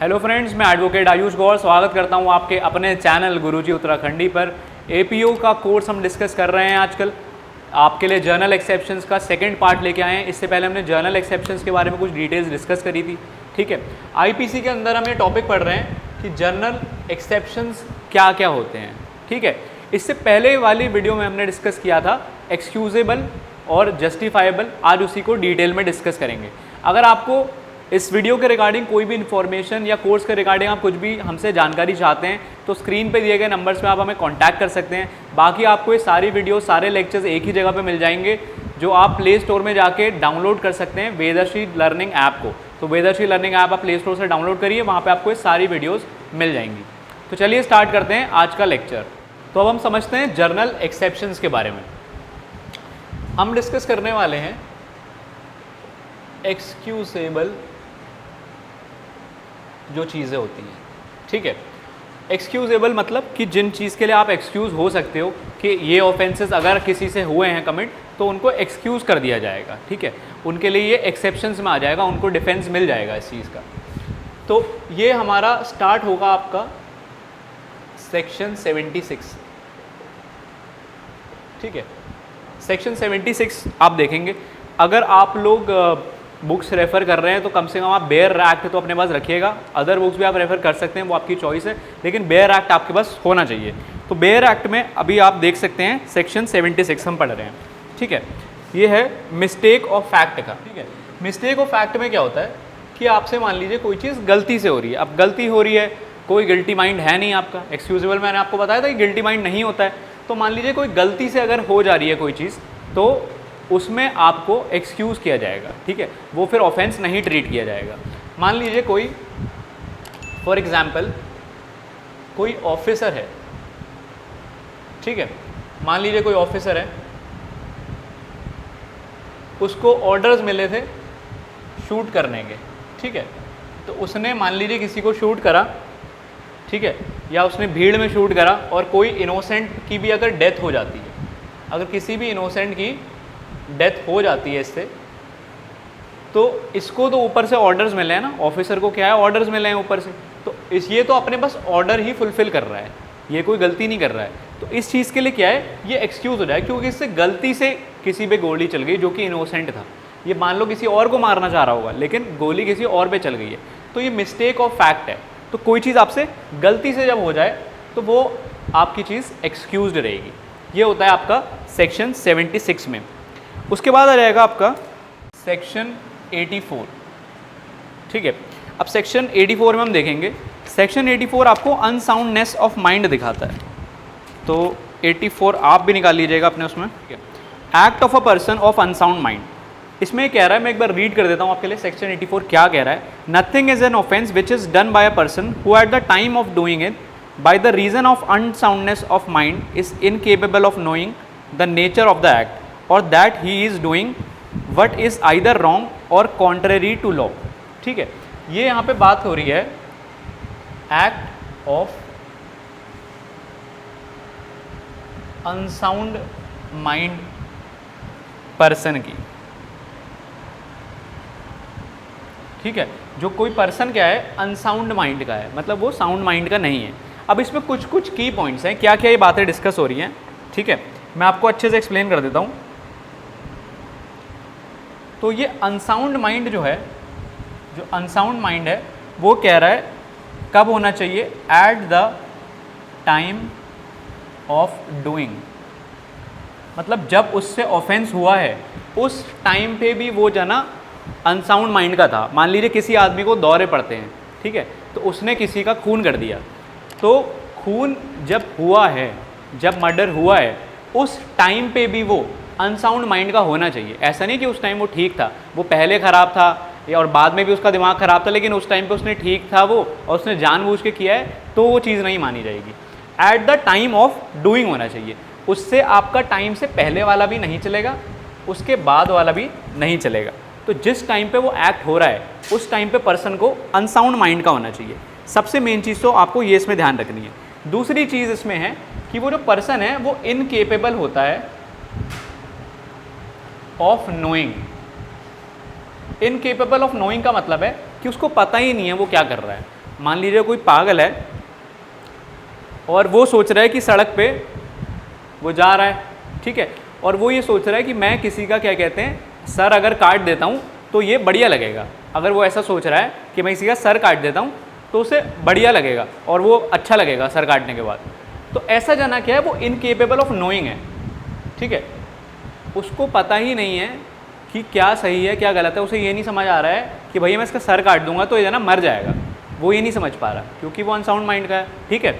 Hello friends, मैं advocate Ayush गौर स्वागत करता हूं आपके अपने चैनल गुरुजी उत्तराखंडी पर। एपीओ का कोर्स हम डिस्कस कर रहे हैं आजकल। आपके लिए जर्नल एक्सेप्शंस का सेकंड पार्ट लेके आए हैं। इससे पहले हमने जर्नल एक्सेप्शंस के बारे में कुछ डिटेल्स डिस्कस करी थी, ठीक है। आईपीसी के अंदर हम ये टॉपिक पढ़ रहे हैं कि जर्नल एक्सेप्शंस क्या क्या होते हैं, ठीक है। इससे पहले वाली वीडियो में हमने डिस्कस किया था एक्सक्यूजेबल और जस्टिफाइबल। आज उसी को डिटेल में डिस्कस करेंगे। अगर आपको इस वीडियो के रिगार्डिंग कोई भी इन्फॉर्मेशन या कोर्स के रिगार्डिंग आप कुछ भी हमसे जानकारी चाहते हैं तो स्क्रीन पे दिए गए नंबर्स पे आप हमें कांटेक्ट कर सकते हैं। बाकी आपको ये सारी वीडियो, सारे लेक्चर्स एक ही जगह पे मिल जाएंगे, जो आप प्ले स्टोर में जाके डाउनलोड कर सकते हैं वेदर्शी लर्निंग ऐप को। तो वेदर्शी लर्निंग ऐप आप प्ले स्टोर से डाउनलोड करिए, वहाँ पर आपको ये सारी वीडियोज़ मिल जाएंगी। तो चलिए स्टार्ट करते हैं आज का लेक्चर। तो अब हम समझते हैं जर्नल एक्सेप्शंस के बारे में। हम डिस्कस करने वाले हैं एक्सक्यूजेबल जो चीज़ें होती हैं, ठीक है। एक्सक्यूजेबल मतलब कि जिन चीज़ के लिए आप एक्सक्यूज़ हो सकते हो कि ये ऑफेंसेस अगर किसी से हुए हैं कमिट तो उनको एक्सक्यूज़ कर दिया जाएगा, ठीक है। उनके लिए ये एक्सेप्शंस में आ जाएगा, उनको डिफेंस मिल जाएगा इस चीज़ का। तो ये हमारा स्टार्ट होगा आपका सेक्शन 76, ठीक है। सेक्शन 76 आप देखेंगे। अगर आप लोग बुक्स रेफ़र कर रहे हैं तो कम से कम आप बेयर एक्ट तो अपने पास रखिएगा। अदर बुक्स भी आप रेफ़र कर सकते हैं, वो आपकी चॉइस है, लेकिन बेयर एक्ट आपके पास होना चाहिए। तो बेयर एक्ट में अभी आप देख सकते हैं सेक्शन 76 हम पढ़ रहे हैं, ठीक है। ये है मिस्टेक ऑफ फैक्ट का, ठीक है। मिस्टेक ऑफ फैक्ट में क्या होता है कि आपसे मान लीजिए कोई चीज़ गलती से हो रही है। अब गलती हो रही है, कोई गिल्टी माइंड है नहीं आपका। एक्सक्यूजेबल मैंने आपको बताया था कि गिल्टी माइंड नहीं होता है। तो मान लीजिए कोई गलती से अगर हो जा रही है कोई चीज़, तो उसमें आपको एक्सक्यूज़ किया जाएगा, ठीक है। वो फिर ऑफेंस नहीं ट्रीट किया जाएगा। मान लीजिए कोई, फॉर एग्जांपल कोई ऑफिसर है, ठीक है। मान लीजिए कोई ऑफिसर है, उसको ऑर्डर्स मिले थे शूट करने के, ठीक है। तो उसने मान लीजिए किसी को शूट करा, ठीक है, या उसने भीड़ में शूट करा और कोई इनोसेंट की भी अगर डेथ हो जाती है, अगर किसी भी इनोसेंट की डेथ हो जाती है इससे, तो इसको तो ऊपर से ऑर्डर्स मिले हैं ना, ऑफिसर को क्या है, ऑर्डर्स मिले हैं ऊपर से। तो ये तो अपने पास ऑर्डर ही फुलफिल कर रहा है, ये कोई गलती नहीं कर रहा है। तो इस चीज़ के लिए क्या है, ये एक्सक्यूज़ हो जाए, क्योंकि इससे गलती से किसी पे गोली चल गई जो कि इनोसेंट था। ये मान लो किसी और को मारना चाह रहा होगा, लेकिन गोली किसी और पे चल गई है, तो ये मिस्टेक ऑफ फैक्ट है। तो कोई चीज़ आपसे गलती से जब हो जाए तो वो आपकी चीज़ एक्सक्यूज्ड रहेगी। ये होता है आपका सेक्शन 76 में। उसके बाद आ जाएगा आपका सेक्शन 84, ठीक है। अब सेक्शन 84 में हम देखेंगे, सेक्शन 84 आपको अनसाउंडनेस ऑफ माइंड दिखाता है। तो 84 आप भी निकाल लीजिएगा अपने उसमें, ठीक है। Act of a person of unsound mind, इसमें कह रहा है, मैं एक बार रीड कर देता हूँ आपके लिए सेक्शन 84 क्या कह रहा है। Nothing is an offence which is done by a person who at the time of doing it by the reason of unsoundness of mind is incapable of knowing the nature of the act or that he is doing what is either wrong or contrary to law, ठीक है। ये यहाँ पे बात हो रही है act of unsound mind person की, ठीक है। जो कोई पर्सन क्या है, अनसाउंड माइंड का है, मतलब वो साउंड माइंड का नहीं है। अब इसमें कुछ कुछ की पॉइंट्स हैं, क्या क्या ये बातें डिस्कस हो रही हैं, ठीक है। मैं आपको अच्छे से एक्सप्लेन कर देता हूँ। तो ये अनसाउंड माइंड जो है, जो अनसाउंड माइंड है, वो कह रहा है कब होना चाहिए, eight the time of doing, मतलब जब उससे ऑफेंस हुआ है उस टाइम पे भी वो जो ना अनसाउंड माइंड का था। मान लीजिए किसी आदमी को दौरे पड़ते हैं, ठीक है, तो उसने किसी का खून कर दिया। तो खून जब हुआ है, जब मर्डर हुआ है, उस टाइम पे भी वो अनसाउंड माइंड का होना चाहिए। ऐसा नहीं कि उस टाइम वो ठीक था, वो पहले ख़राब था और बाद में भी उसका दिमाग ख़राब था, लेकिन उस टाइम पे उसने ठीक था वो और उसने जानबूझ के किया है, तो वो चीज़ नहीं मानी जाएगी। Eight the time of doing होना चाहिए। उससे आपका टाइम से पहले वाला भी नहीं चलेगा, उसके बाद वाला भी नहीं चलेगा। तो जिस टाइम पे वो एक्ट हो रहा है उस टाइम पे पर्सन को अनसाउंड माइंड का होना चाहिए। सबसे मेन चीज़ तो आपको ये इसमें ध्यान रखनी है। दूसरी चीज़ इसमें है कि वो जो पर्सन है वो इनकेपेबल होता है of knowing. Incapable of knowing का मतलब है कि उसको पता ही नहीं है वो क्या कर रहा है। मान लीजिए कोई पागल है और वो सोच रहा है कि सड़क पे वो जा रहा है, ठीक है, और वो ये सोच रहा है कि मैं किसी का क्या कहते हैं सर अगर काट देता हूँ तो ये बढ़िया लगेगा। अगर वो ऐसा सोच रहा है कि मैं किसी का सर काट देता हूँ तो उसे बढ़िया लगेगा और वो अच्छा लगेगा सर काटने के बाद। तो ऐसा जना क्या है, वो इनकेपेबल ऑफ नोइंग है, ठीक है, उसको पता ही नहीं है कि क्या सही है क्या गलत है। उसे ये नहीं समझ आ रहा है कि भैया मैं इसका सर काट दूंगा तो ये जना मर जाएगा, वो ये नहीं समझ पा रहा क्योंकि वो अनसाउंड माइंड का है, ठीक है।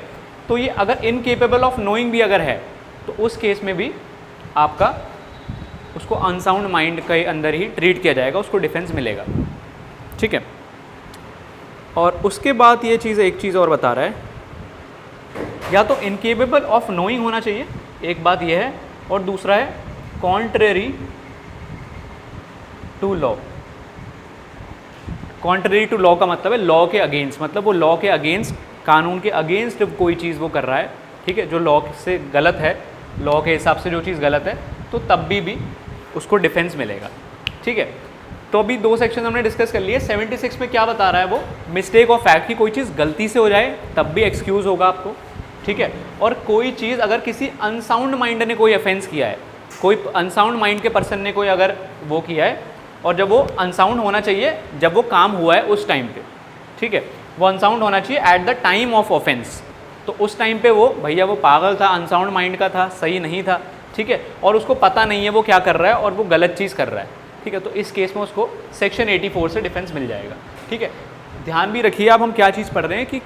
तो ये अगर इनकेपेबल ऑफ नोइंग भी अगर है तो उस केस में भी आपका उसको अनसाउंड माइंड के अंदर ही ट्रीट किया जाएगा, उसको डिफेंस मिलेगा, ठीक है। और उसके बाद ये चीज़ एक चीज़ और बता रहा है, या तो इनकेपेबल ऑफ नोइंग होना चाहिए, एक बात यह है, और दूसरा है contrary to law. Contrary to law का मतलब है लॉ के अगेंस्ट, मतलब वो लॉ के अगेंस्ट, कानून के अगेंस्ट कोई चीज़ वो कर रहा है, ठीक है, जो लॉ से गलत है, लॉ के हिसाब से जो चीज़ गलत है, तो तब भी उसको डिफेंस मिलेगा, ठीक है। तो अभी 2 सेक्शन हमने डिस्कस कर लिए। 76 में क्या बता रहा है वो, मिस्टेक ऑफ फैक्ट की कोई चीज़ गलती से हो जाए तब भी एक्सक्यूज़ होगा आपको, ठीक है। और कोई चीज़ अगर किसी अनसाउंड माइंड ने कोई ऑफेंस किया है, कोई अनसाउंड माइंड के पर्सन ने कोई अगर वो किया है, और जब वो अनसाउंड होना चाहिए जब वो काम हुआ है उस टाइम पे, ठीक है, वो अनसाउंड होना चाहिए eight the time of offence, तो उस टाइम पे वो भैया वो पागल था, अनसाउंड माइंड का था, सही नहीं था, ठीक है, और उसको पता नहीं है वो क्या कर रहा है और वो गलत चीज़ कर रहा है, ठीक है। तो इस केस में उसको सेक्शन 84 से डिफेंस मिल जाएगा, ठीक है। ध्यान भी रखिए अब हम क्या चीज़ पढ़ रहे हैं कि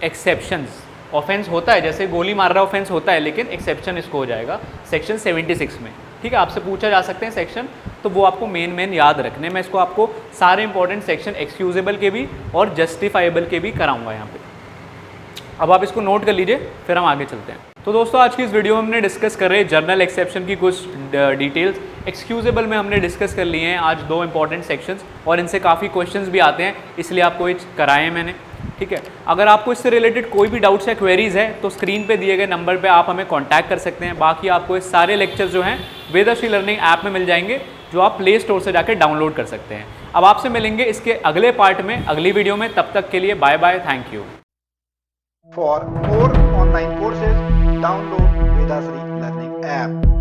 एक्सेप्शंस, ऑफेंस होता है जैसे गोली मार रहा ऑफेंस होता है, लेकिन एक्सेप्शन इसको हो जाएगा सेक्शन 76 में, ठीक है। आपसे पूछा जा सकते हैं सेक्शन, तो वो आपको मेन याद रखने। मैं इसको आपको सारे इंपॉर्टेंट सेक्शन एक्सक्यूजेबल के भी और जस्टिफाइबल के भी कराऊंगा यहाँ पे। अब आप इसको नोट कर लीजिए, फिर हम आगे चलते हैं। तो दोस्तों आज की इस वीडियो में हमने डिस्कस कर रहे हैं जर्नल एक्सेप्शन की कुछ डिटेल्स। एक्सक्यूजेबल में हमने डिस्कस कर लिए हैं आज 2 इंपॉर्टेंट सेक्शंस, और इनसे काफ़ी क्वेश्चंस भी आते हैं, इसलिए आपको ये कराए हैं मैंने, ठीक है। अगर आपको इससे रिलेटेड कोई भी डाउट्स या क्वेरीज़ है तो स्क्रीन पे दिए गए नंबर पे आप हमें कांटेक्ट कर सकते हैं। बाकी आपको ये सारे लेक्चर्स जो हैं वेदाश्री लर्निंग ऐप में मिल जाएंगे, जो आप प्ले स्टोर से जाकर डाउनलोड कर सकते हैं। अब आपसे मिलेंगे इसके अगले पार्ट में, अगली वीडियो में। तब तक के लिए bye bye, thank you. For more online courses, download Vedasri Learning app.